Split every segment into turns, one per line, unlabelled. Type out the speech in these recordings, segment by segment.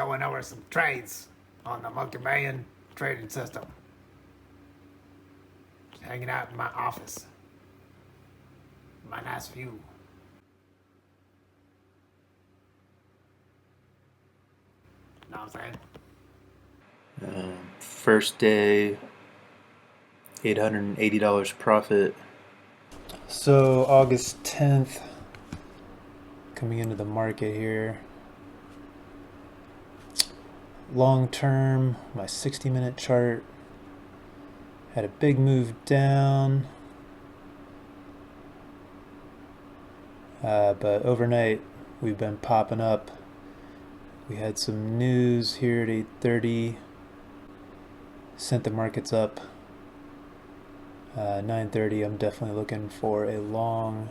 going over some trades on the multi-million trading system. Just hanging out in my office. My nice view. Know what I'm saying?
First day, $880 profit. So August 10th, coming into the market here. Long term, my 60-minute chart had a big move down, but overnight we've been popping up. We had some news here at 8:30, sent the markets up. 9:30, I'm definitely looking for a long,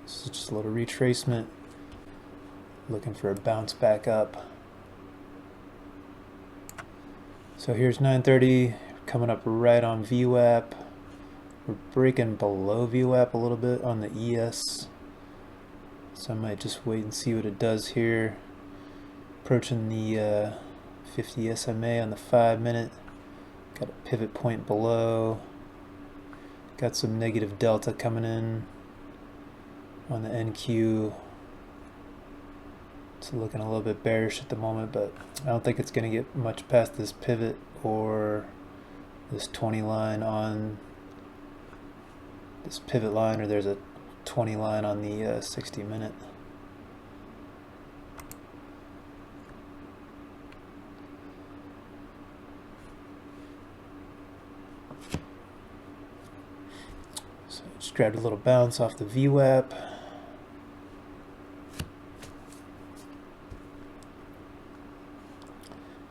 this is just a little retracement, looking for a bounce back up. So here's 9:30, coming up right on VWAP. We're breaking below VWAP a little bit on the ES, so I might just wait and see what it does here. Approaching the 50 SMA on the 5-minute. Got a pivot point below. Got some negative delta coming in on the NQ. It's looking a little bit bearish at the moment, but I don't think it's going to get much past this pivot or this 20 line on this pivot line, or there's a 20 line on the 60-minute. So just grabbed a little bounce off the VWAP.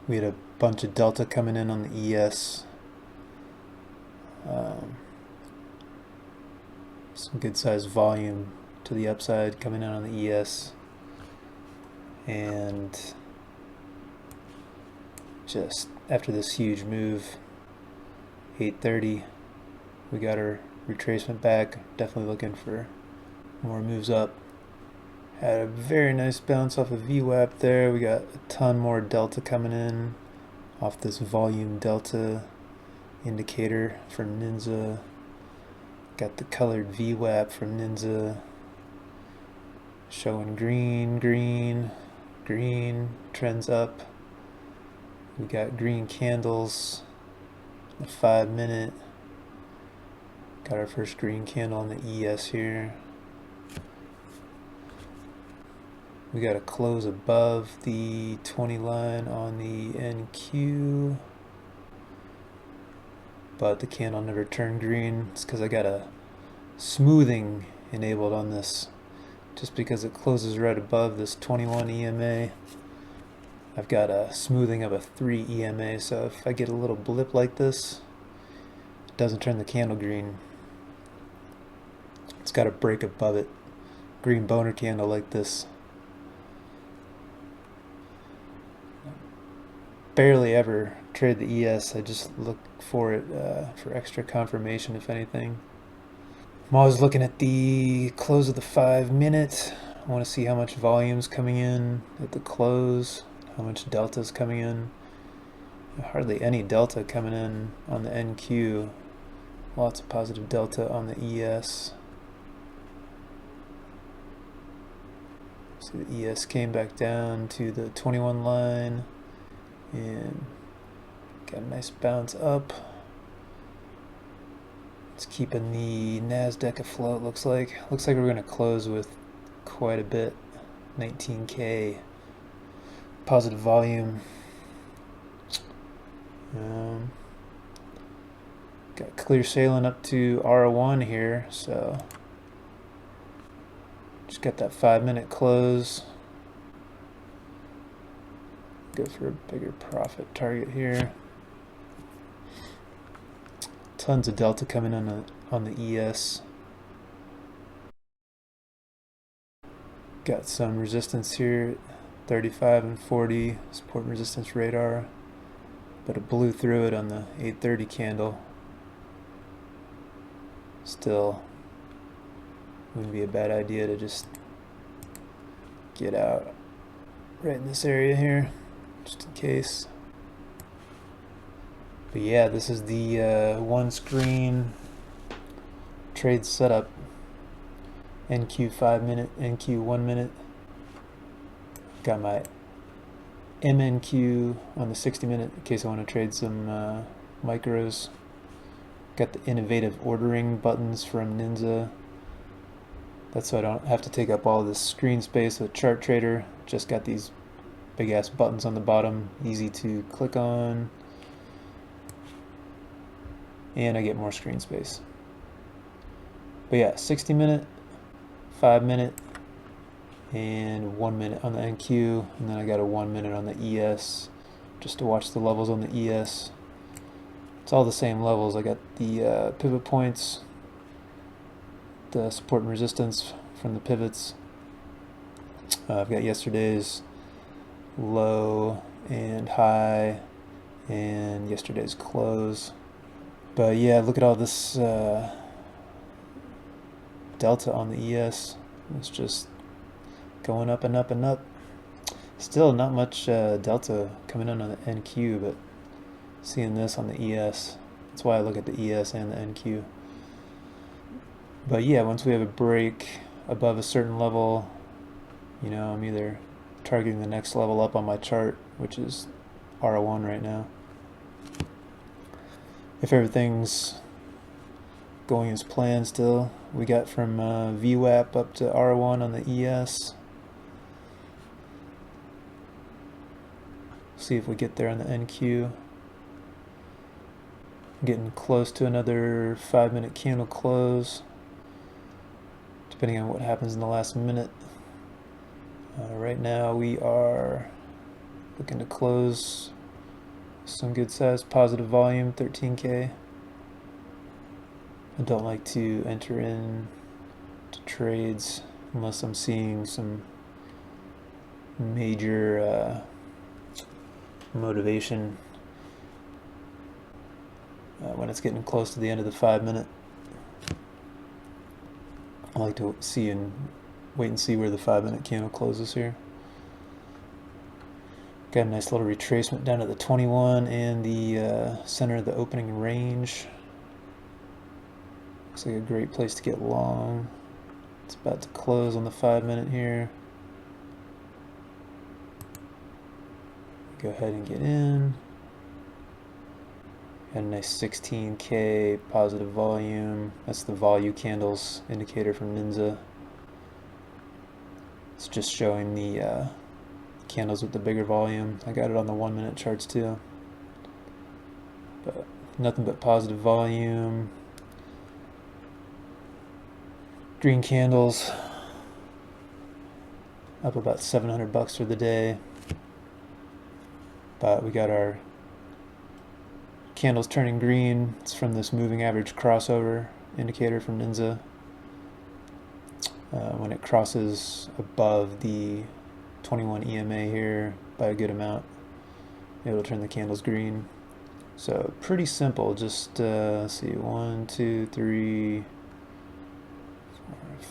We had a bunch of delta coming in on the ES. Some good sized volume to the upside coming in on the ES. And just after this huge move, 8:30, we got our retracement back. Definitely looking for more moves up. Had a very nice bounce off of VWAP there. We got a ton more delta coming in off this volume delta indicator from NINZA. Got the colored VWAP from NINZA showing green, green, green, trends up. We got green candles, the 5-minute. Got our first green candle on the ES here. We got a close above the 20 line on the NQ, but the candle never turned green. It's because I got a smoothing enabled on this. Just because it closes right above this 21 EMA, I've got a smoothing of a 3 EMA, so if I get a little blip like this, it doesn't turn the candle green. It's got to break above it. Green boner candle like this. Barely ever trade the ES. I just look for it for extra confirmation, if anything. I'm always looking at the close of the 5-minute. I want to see how much volume's coming in at the close, how much delta's coming in. Hardly any delta coming in on the NQ. Lots of positive delta on the ES. So the ES came back down to the 21 line and got a nice bounce up. It's keeping the NASDAQ afloat, looks like. Looks like we're going to close with quite a bit. 19K positive volume. Got clear sailing up to R1 here, so just got that 5-minute close. Go for a bigger profit target here. Tons of delta coming on the ES. Got some resistance here at 35 and 40, support and resistance radar, but it blew through it on the 8:30 candle. Still, wouldn't be a bad idea to just get out right in this area here. just in case. But yeah, this is the one screen trade setup. NQ 5 minute, NQ 1 minute. Got my MNQ on the 60 minute in case I want to trade some micros. Got the innovative ordering buttons from NINZA. That's so I don't have to take up all this screen space with Chart Trader. Just got these big ass buttons on the bottom, easy to click on. And I get more screen space. But yeah, 60 minute, 5 minute, and 1 minute on the NQ, and then I got a 1 minute on the ES just to watch the levels on the ES. It's all the same levels. I got the pivot points, the support and resistance from the pivots. I've got yesterday's low and high and yesterday's close. But yeah, look at all this delta on the ES. It's just going up and up and up. Still not much delta coming in on the NQ, but seeing this on the ES. That's why I look at the ES and the NQ. But yeah, once we have a break above a certain level, you know, I'm either targeting the next level up on my chart, which is R1 right now. If everything's going as planned still, we got from VWAP up to R1 on the ES. See if we get there on the NQ. Getting close to another 5 minute candle close, depending on what happens in the last minute. Right now we are looking to close some good size positive volume, 13K. I don't like to enter in to trades unless I'm seeing some major motivation when it's getting close to the end of the 5 minute. I like to see and wait and see where the 5 minute candle closes here. Got a nice little retracement down to the 21 and the center of the opening range. Looks like a great place to get long. It's about to close on the 5 minute here. Go ahead and get in. Got a nice 16K positive volume. That's the VoluCandlez indicator from NINZA. It's just showing the candles with the bigger volume. I got it on the 1 minute charts too. But nothing but positive volume. Green candles. Up about $700 for the day. But we got our candles turning green. It's from this moving average crossover indicator from NINZA. When it crosses above the 21 EMA here by a good amount, it'll turn the candles green. So pretty simple. Just let's see, 1, 2, 3, 4,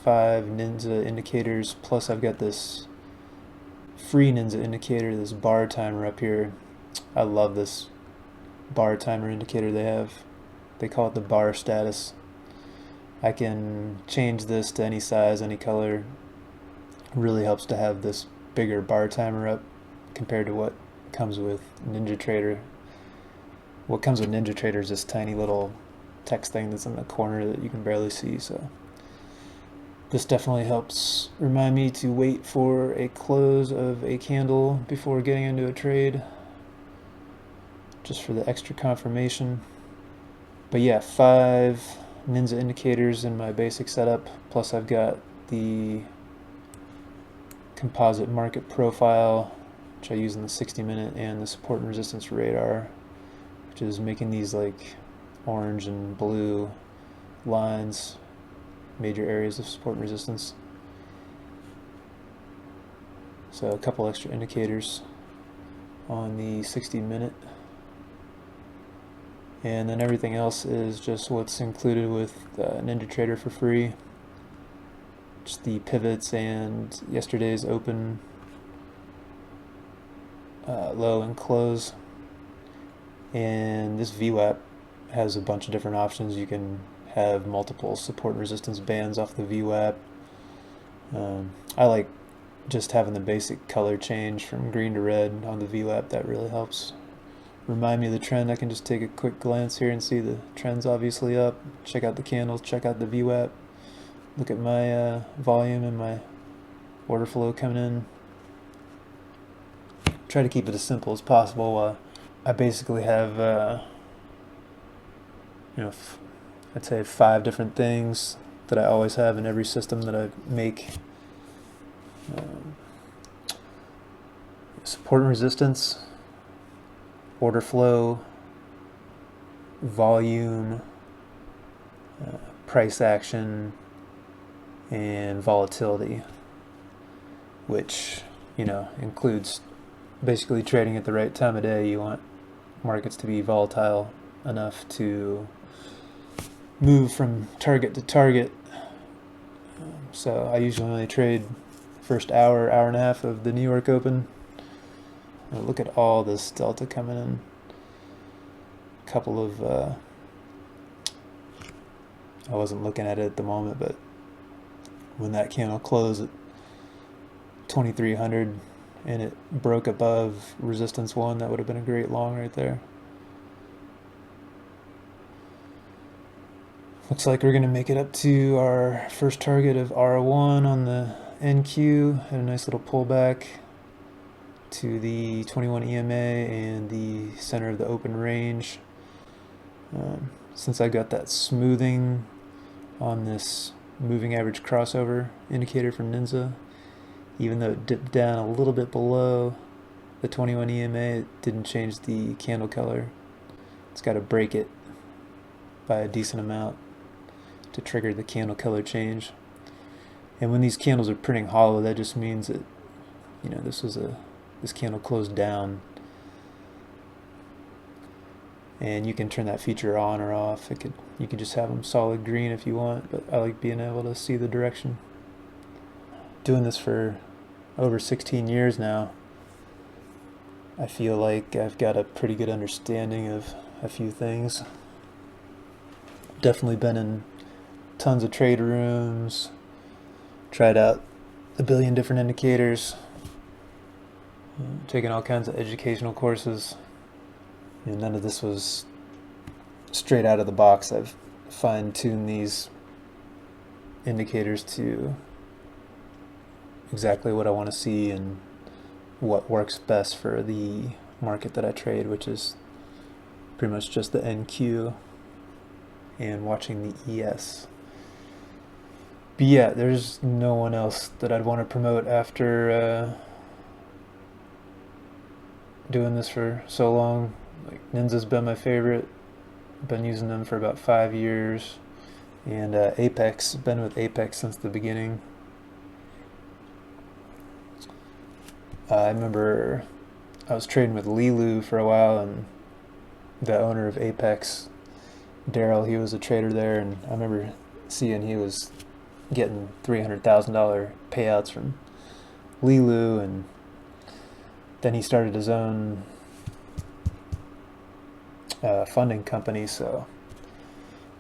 5 NINZA indicators. Plus I've got this free NINZA indicator, this bar timer up here. I love this bar timer indicator they have. They call it the bar status. I can change this to any size, any color. It really helps to have this bigger bar timer up compared to what comes with NinjaTrader. What comes with NinjaTrader is this tiny little text thing that's in the corner that you can barely see. So this definitely helps remind me to wait for a close of a candle before getting into a trade, just for the extra confirmation. But yeah, 5 NINZA indicators in my basic setup, plus I've got the composite market profile, which I use in the 60 minute, and the support and resistance radar, which is making these like orange and blue lines, major areas of support and resistance. So a couple extra indicators on the 60 minute. And then everything else is just what's included with NinjaTrader for free. Just the pivots and yesterday's open low and close. And this VWAP has a bunch of different options. You can have multiple support and resistance bands off the VWAP. I like just having the basic color change from green to red on the VWAP. That really helps remind me of the trend. I can just take a quick glance here and see the trend's obviously up. Check out the candles, check out the VWAP, look at my volume and my order flow coming in. Try to keep it as simple as possible. I basically have I'd say 5 different things that I always have in every system that I make. Support and resistance, order flow, volume, price action, and volatility, which includes basically trading at the right time of day. You want markets to be volatile enough to move from target to target. So I usually only trade first hour and a half of the New York Open. Now look at all this delta coming in. A couple of I wasn't looking at it at the moment, but when that candle closed at 2300 and it broke above resistance 1, that would have been a great long right there. Looks like we're going to make it up to our first target of R1 on the NQ. Had a nice little pullback to the 21 EMA and the center of the open range. Since I got that smoothing on this moving average crossover indicator from NINZA, even though it dipped down a little bit below the 21 EMA, it didn't change the candle color. It's got to break it by a decent amount to trigger the candle color change. And when these candles are printing hollow, that just means that this candle closed down, and you can turn that feature on or off. You can just have them solid green if you want, but I like being able to see the direction. Doing this for over 16 years now, I feel like I've got a pretty good understanding of a few things. Definitely been in tons of trade rooms, tried out a billion different indicators, taken all kinds of educational courses. None of this was straight out of the box. I've fine-tuned these indicators to exactly what I want to see and what works best for the market that I trade, which is pretty much just the NQ and watching the ES. But yeah, there's no one else that I'd want to promote after doing this for so long. Like, NINZA's been my favorite. Been using them for about 5 years. And Apex, been with Apex since the beginning. I remember I was trading with Lilu for a while, and the owner of Apex, Daryl, he was a trader there, and I remember seeing he was getting $300,000 payouts from Lilu, and then he started his own funding company. So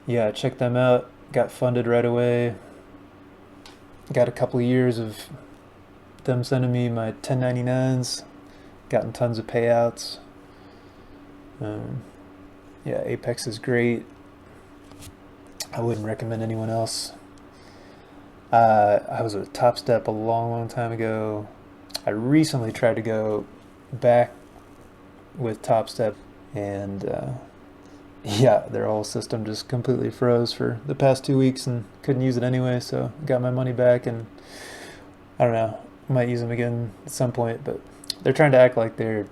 yeah, check them out. Got funded right away. Got a couple of years of them sending me my 1099s. Gotten tons of payouts. Yeah, Apex is great. I wouldn't recommend anyone else. I was with Top Step a long time ago. I recently tried to go back with Top Step, and yeah, their whole system just completely froze for the past 2 weeks and couldn't use it anyway, so got my money back, and I don't know, might use them again at some point. But they're trying to act like they're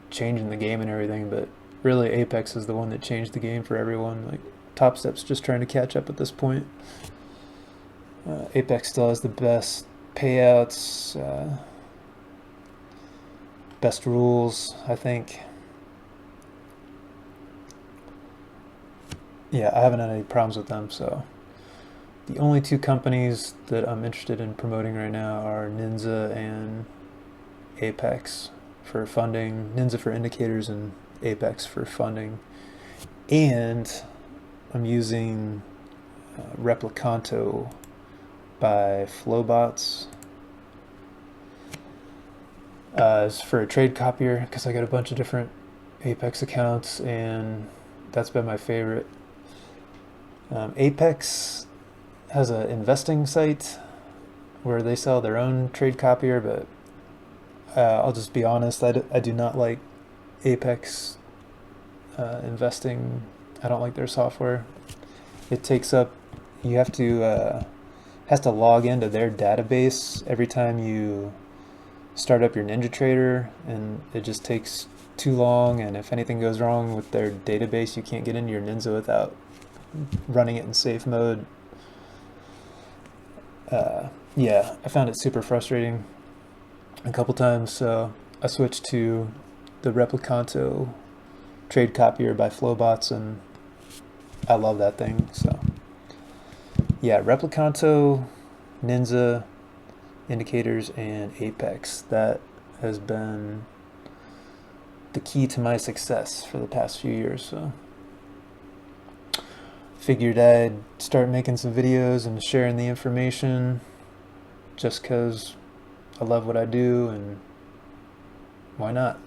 changing the game and everything, but really Apex is the one that changed the game for everyone. Like, Top Step's just trying to catch up at this point. Apex still has the best payouts, best rules, I think. Yeah, I haven't had any problems with them. So the only 2 companies that I'm interested in promoting right now are NINZA and Apex. for funding, NINZA for indicators, and Apex for funding. And I'm using Replicanto by Flowbots as for a trade copier, because I got a bunch of different Apex accounts, and that's been my favorite. Apex has an investing site where they sell their own trade copier, but I'll just be honest, I do not like Apex investing. I don't like their software. It takes up, you have to, has to log into their database every time you start up your NinjaTrader, and it just takes too long, and if anything goes wrong with their database, you can't get into your NINZA without running it in safe mode. Yeah, I found it super frustrating a couple times, so I switched to the Replicanto trade copier by Flowbots, and I love that thing. So yeah, Replicanto, NINZA, indicators, and Apex. That has been the key to my success for the past few years. So figured I'd start making some videos and sharing the information just because I love what I do, and why not?